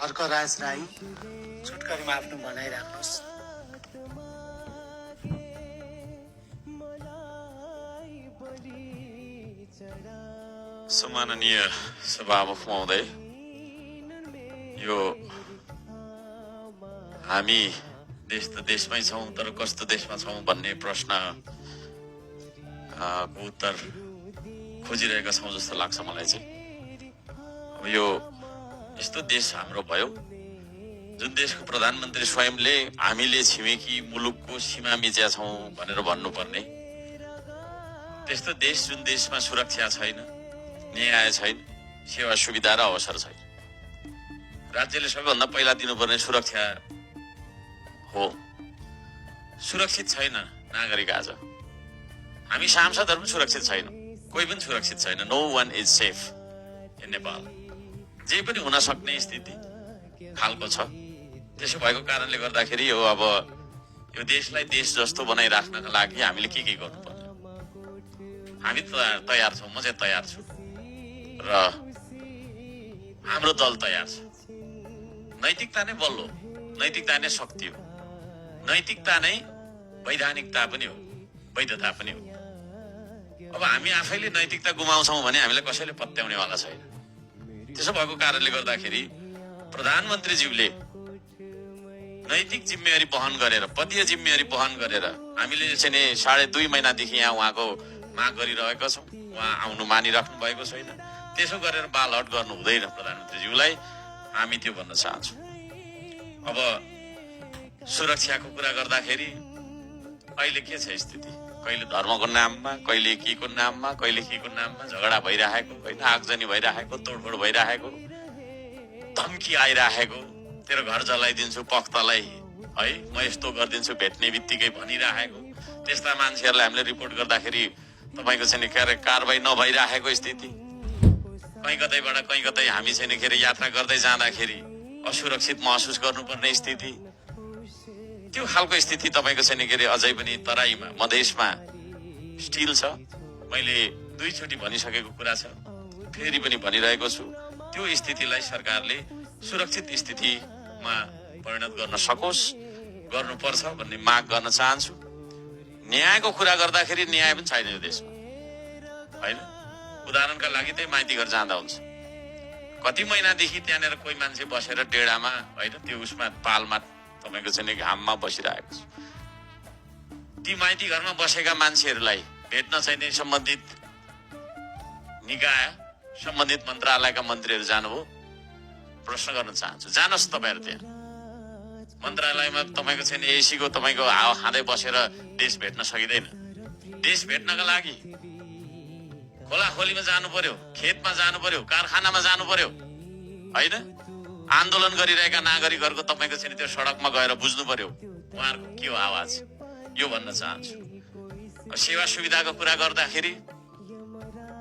हर्कराज राई छोटकरीमा आफ्नो भनाइ राख्नुहोस्। सम्माननीय सभामुख महोदय, यो हामी देश त देशमै छौँ तर कस्तो देशमा छौँ भन्ने प्रश्न को उत्तर खोजिरहेका छौँ जस्तो लाग्छ मलाई चाहिँ। अब यो यस्तो देश हाम्रो भयो जुन देशको प्रधानमन्त्री स्वयंले हामीले छिमेकी मुलुकको सीमा मिच्या छौँ भनेर भन्नुपर्ने, त्यस्तो देश जुन देशमा सुरक्षा छैन, न्याय छैन, सेवा सुविधा र अवसर छैन। राज्यले सबैभन्दा पहिला दिनुपर्ने सुरक्षा हो। सुरक्षित छैन नागरिक। आज हामी सांसदहरू पनि सुरक्षित छैनौँ, कोही पनि सुरक्षित छैन। No one is safe in Nepal. जे पनि हुन सक्ने स्थिति खालको छ। त्यसो भएको कारणले गर्दाखेरि यो अब यो देशलाई देश जस्तो बनाइराख्नका लागि हामीले के गर्नुपर्छ? हामी तयार छौँ, म चाहिँ तयार छु र हाम्रो दल तयार छ। नैतिकता नै बल हो, नैतिकता नै शक्ति हो, नैतिकता नै वैधानिकता पनि हो, वैधता पनि हो। अब हामी आफैले नैतिकता गुमाउँछौँ भने हामीलाई कसैले पत्याउनेवाला छैन। त्यसो भएको कारणले गर्दाखेरि प्रधानमन्त्रीज्यूले नैतिक जिम्मेवारी वहन गरेर, पदीय जिम्मेवारी वहन गरेर हामीले चाहिँ 2.5 महिनादेखि यहाँ उहाँको माग गरिरहेका छौँ। उहाँ आउनु मानिराख्नु भएको छैन। त्यसो गरेर बालहट गर्नु हुँदैन प्रधानमन्त्रीज्यूलाई। हामी त्यो भन्न चाहन्छौँ। अब सुरक्षाको कुरा गर्दाखेरि अहिले के छ स्थिति? कहिले धर्मको नाममा, कहिले के को नाममा, कहिले के को नाममा झगडा भइरहेको, होइन, आगजनी भइरहेको, तोडफोड भइरहेको, धम्की आइरहेको, तेरो घर जलाइदिन्छु पख्तलाई, है, म यस्तो गरिदिन्छु भेट्ने बित्तिकै भनिरहेको। त्यस्ता मान्छेहरूलाई हामीले रिपोर्ट गर्दाखेरि तपाईँको चाहिँ के अरे कारबाही नभइरहेको स्थिति, कहीँ कतैबाट कहीँ कतै हामी चाहिँ के अरे यात्रा गर्दै जाँदाखेरि असुरक्षित महसुस गर्नुपर्ने स्थिति, त्यो खालको स्थिति तपाईँको चाहिँ के अरे अझै पनि तराईमा, मधेसमा स्टिल छ। मैले 2 चोटि भनिसकेको कुरा छ, फेरि पनि भनिरहेको छु। त्यो स्थितिलाई सरकारले सुरक्षित स्थितिमा परिणत गर्न सकोस्, गर्नुपर्छ भन्ने माग गर्न चाहन्छु। न्यायको कुरा गर्दाखेरि न्याय पनि छैन यो देशमा, होइन। उदाहरणका लागि त्यही माइती घर जाँदा हुन्छ, कति महिनादेखि त्यहाँनिर कोही मान्छे बसेर डेढामा, होइन, त्यो उसमा पालमा तपाईँको चाहिँ घाममा बसिरहेको छ। ती माइती घरमा बसेका मान्छेहरूलाई भेट्न चाहिने सम्बन्धित निकाय, सम्बन्धित मन्त्रालयका मन्त्रीहरू जानुभयो? प्रश्न गर्न चाहन्छु। जानुहोस् तपाईँहरू त्यहाँ मन्त्रालयमा। तपाईँको चाहिँ एसीको तपाईँको हावा खाँदै बसेर देश भेट्न सकिँदैन। देश भेट्नका लागि खोलाखोलीमा जानु पर्यो, खेतमा जानु पर्यो, कारखानामा जानु पर्यो, होइन। आन्दोलन गरिरहेका नागरिकहरूको तपाईँको चाहिँ त्यो सडकमा गएर बुझ्नु पर्यो उहाँहरूको के हो आवाज। यो भन्न चाहन्छु। सेवा सुविधाको कुरा गर्दाखेरि,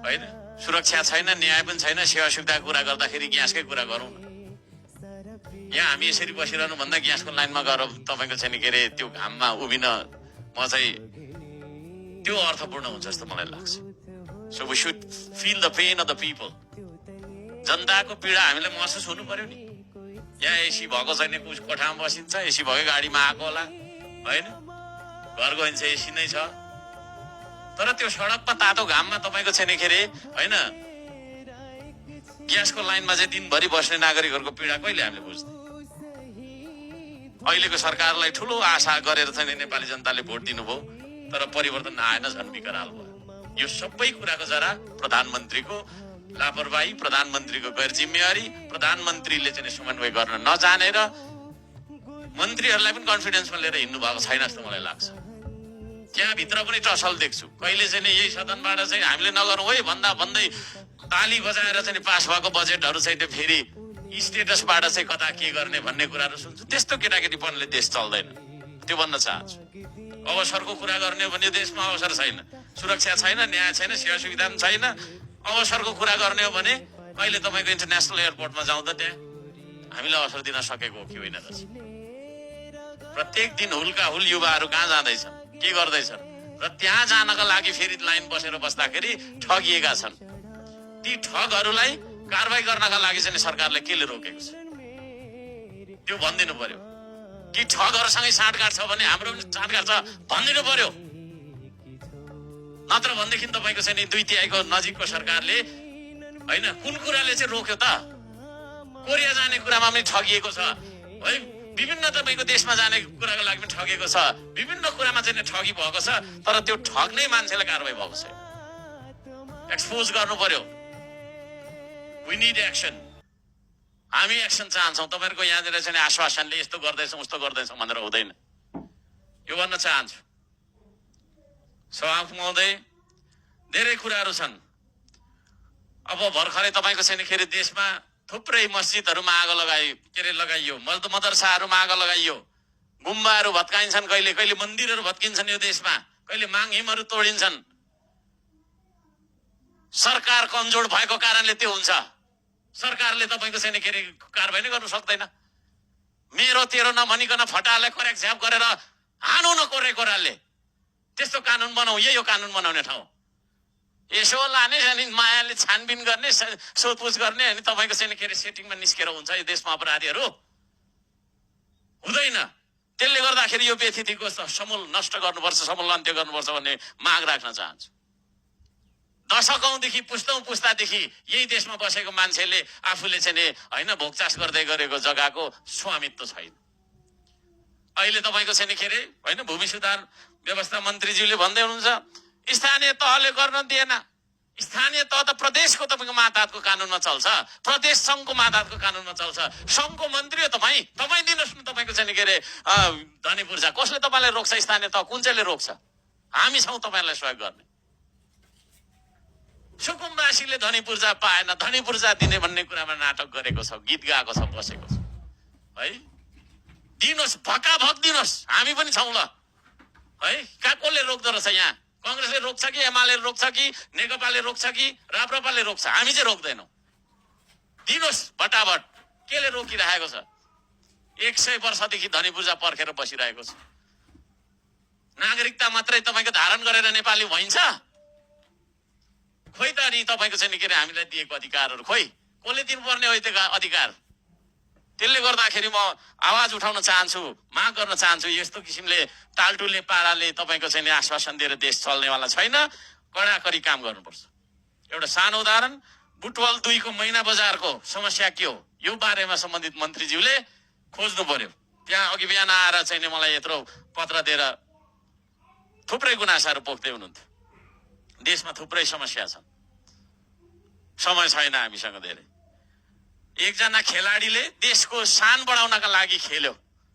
होइन, सुरक्षा छैन, न्याय पनि छैन। सेवा सुविधाको कुरा गर्दाखेरि ग्यासकै कुरा गरौँ न। यहाँ हामी यसरी बसिरहनु भन्दा ग्यासको लाइनमा गएर तपाईँको चाहिँ के अरे त्यो घाममा उभिन म चाहिँ त्यो अर्थपूर्ण हुन्छ जस्तो मलाई लाग्छ। So we should feel the pain of the people. जनताको पीडा हामीलाई महसुस हुनु पर्यो नि। यहाँ एसी भएको छैन, कोठामा बसिन्छ, एसी भएकै गाडीमा आएको होला, होइन, घर गइन्छ एसी नै छ, तर त्यो सडकमा तातो घाममा तपाईँको छैन के अरे, होइन, ग्यासको लाइनमा चाहिँ दिनभरि बस्ने नागरिकहरूको पीडा कहिले हामीले बुझ्ने? अहिलेको सरकारलाई ठुलो आशा गरेर चाहिँ नेपाली जनताले भोट दिनुभयो, तर परिवर्तन आएन, झन् विकराल भयो। यो सबै कुराको जरा प्रधानमन्त्रीको लापरवाही, प्रधानमन्त्रीको गैर जिम्मेवारी, प्रधानमन्त्रीले चाहिँ समन्वय गर्न नजानेर मन्त्रीहरूलाई पनि कन्फिडेन्समा लिएर हिँड्नु भएको छैन जस्तो मलाई लाग्छ। त्यहाँभित्र पनि टसल देख्छु। कहिले चाहिँ यही सदनबाट चाहिँ हामीले नगरौँ है भन्दा भन्दै ताली बजाएर चाहिँ पास भएको बजेटहरू चाहिँ फेरि स्टेटसबाट चाहिँ कता के गर्ने भन्ने कुराहरू सुन्छु। त्यस्तो केटाकेटीपनले देश चल्दैन। त्यो भन्न चाहन्छु। अवसरको कुरा गर्ने हो भने देशमा अवसर छैन, सुरक्षा छैन, न्याय छैन, सेवा सुविधा पनि छैन। अवसरको कुरा गर्ने हो भने अहिले तपाईँको इन्टरनेसनल एयरपोर्टमा जाउँदा त्यहाँ हामीले अवसर दिन सकेको हो कि होइन त? प्रत्येक दिन हुलका हुल युवाहरू कहाँ जाँदैछन्, के गर्दैछन्, र त्यहाँ जानका लागि फेरि लाइन बसेर बस्दाखेरि ठगिएका छन्। ती ठगहरूलाई कारबाही गर्नका लागि चाहिँ सरकारले केले रोकेको छ? त्यो भनिदिनु पर्यो कि ठगहरूसँगै साँठगाँठ छ भने हाम्रो पनि साँठगाँठ छ भनिदिनु पर्यो। नत्र भनेदेखि तपाईँको चाहिँ नि 2/3 नजिकको सरकारले होइन कुन कुराले चाहिँ रोक्यो त? कोरिया जाने कुरामा पनि ठगिएको छ है, विभिन्न तपाईँको देशमा जाने कुराको लागि पनि ठगेको छ, विभिन्न कुरामा चाहिँ ठगी भएको छ। तर त्यो ठग्ने मान्छेलाई कारबाही भएको छ, एक्सपोज गर्नु पर्यो। We need action. हामी एक्सन चाहन्छौँ। तपाईँहरूको यहाँनिर चाहिँ आश्वासनले यस्तो गर्दैछौँ उस्तो गर्दैछौँ भनेर हुँदैन। यो भन्न चाहन्छु सभामुख महोदय, धेरै कुराहरू छन्। अब भर्खरै तपाईँको छैन के अरे देशमा थुप्रै मस्जिदहरूमा आगो लगाइयो, मदरसाहरूमा आगो लगाइयो, गुम्बाहरू भत्काइन्छन्, कहिले कहिले मन्दिरहरू भत्किन्छन् यो देशमा, कहिले माङहिमहरू तोडिन्छन्। सरकार कमजोर भएको कारणले त्यो हुन्छ। सरकारले तपाईँको छैन के अरे कारबाही नै गर्नु सक्दैन। मेरो तेरो नभनिकन फटालाई कोर्याक झ्याप गरेर हानु न कोरेकोराले, त्यस्तो कानुन बनाऊ। यही हो कानुन बनाउने ठाउँ। यसो लाने अनि मायाले छानबिन गर्ने, सोधपुछ गर्ने, अनि तपाईँको चाहिँ के अरे सेटिङमा निस्केर हुन्छ यो देशमा अपराधीहरू? हुँदैन। त्यसले गर्दाखेरि यो व्यथितिको समूल नष्ट गर्नुपर्छ, समूल अन्त्य गर्नुपर्छ भन्ने माग राख्न चाहन्छु। दशकौंदेखि पुस्तादेखि यही देशमा बसेको मान्छेले आफूले चाहिँ नि होइन भोगचास गर्दै गरेको जग्गाको स्वामित्व छैन। अहिले तपाईँको चाहिँ के अरे होइन भूमि सुधार व्यवस्था मन्त्रीज्यूले भन्दै हुनुहुन्छ स्थानीय तहले गर्न दिएन। स्थानीय तह त प्रदेशको तपाईँको मातहतको कानुनमा चल्छ, प्रदेश सङ्घको मातहतको कानुनमा चल्छ। सङ्घको मन्त्री हो तपाईँ दिनुहोस् न तपाईँको चाहिँ के अरे धनी पूर्जा। कसले तपाईँलाई रोक्छ? स्थानीय तह कुन चाहिँले रोक्छ? हामी छौँ तपाईँलाई सहयोग गर्ने। सुकुम्बासीले धनी पूर्जा पाएन, धनी पूर्जा दिने भन्ने कुरामा नाटक गरेको छ, गीत गाएको छ, बसेको छ है। दिनुहोस्, भक्काभक दिनुहोस्, हामी पनि छौँ ल है। कसले रोक्दो रहेछ? यहाँ कांग्रेसले रोक्छ कि एमाले रोक्छ कि नेकपाले रोक्छ कि राप्रपाले रोक्छ? हामी चाहिँ रोक्दैनौँ। दिनुहोस् भटाभट। केले रोकिरहेको छ? 100 वर्षदेखि धनी पूर्जा पर्खेर बसिरहेको छ। नागरिकता मात्रै तपाईँको धारण गरेर नेपाली भइन्छ? खोइ त नि तपाईँको चाहिँ के अरे हामीलाई दिएको अधिकारहरू खोइ कसले दिनुपर्ने हो त्यो अधिकार? त्यसले गर्दाखेरि म आवाज उठाउन चाहन्छु, माग गर्न चाहन्छु। यस्तो किसिमले टालटुले पाराले तपाईँको चाहिँ आश्वासन दिएर देश चल्नेवाला छैन। कडाकडी काम गर्नुपर्छ। एउटा सानो उदाहरण, बुटवल 2 को मैना बजारको समस्या के हो यो बारेमा सम्बन्धित मन्त्रीज्यूले खोज्नु पर्यो। त्यहाँ अघि बिहान आएर चाहिँ मलाई यत्रो पत्र दिएर थुप्रै गुनासाहरू पोख्दै हुनुहुन्थ्यो। देशमा थुप्रै समस्या छन्, समय छैन हामीसँग धेरै। एकजना खेलाडीले देशको शान बढाउनका लागि खेल्यो,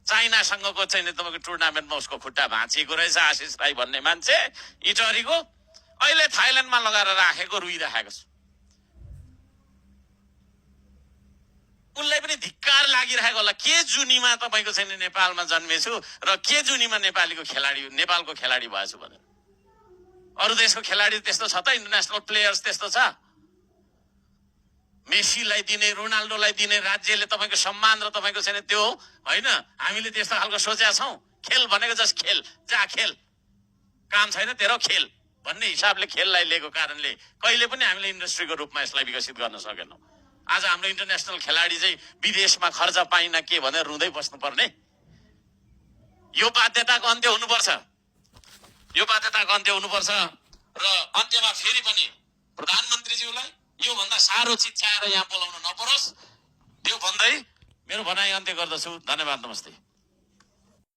चाइनासँगको चाहिँ तपाईँको टुर्नामेन्टमा उसको खुट्टा भाँचिएको रहेछ। आशिष राई भन्ने मान्छे इटरीको, अहिले थाइल्यान्डमा लगाएर राखेको, रुइराखेको छ। उनलाई पनि धिक्कार लागिरहेको होला। के जुनीमा तपाईँको चाहिँ नेपालमा जन्मेछु र के जुनीमा नेपालको खेलाडी भएछु भनेर। अरू देशको खेलाडी त्यस्तो छ त? इन्टरनेसनल प्लेयर्स त्यस्तो छ? मेसीलाई दिने, रोनाल्डोलाई दिने राज्यले तपाईँको सम्मान र तपाईँको छैन त्यो होइन। हामीले त्यस्तो खालको सोचेका छौँ? खेल भनेको जस्ट खेल, जा खेल, काम छैन तेरो खेल भन्ने हिसाबले खेललाई लिएको कारणले कहिले पनि हामीले इन्डस्ट्रीको रूपमा यसलाई विकसित गर्न सकेनौँ। आज हाम्रो इन्टरनेसनल खेलाडी चाहिँ विदेशमा खर्च पाइन के भनेर रुँदै बस्नुपर्ने? यो बाध्यताको अन्त्य हुनुपर्छ। यो बाध्यताको अन्त्य हुनुपर्छ। र अन्त्यमा फेरि पनि प्रधानमन्त्रीज्यूलाई योभन्दा साह्रो चिज चाहेर यहाँ बोलाउन नपरोस्, त्यो भन्दै मेरो भनाइ अन्त्य गर्दछु। धन्यवाद, नमस्ते।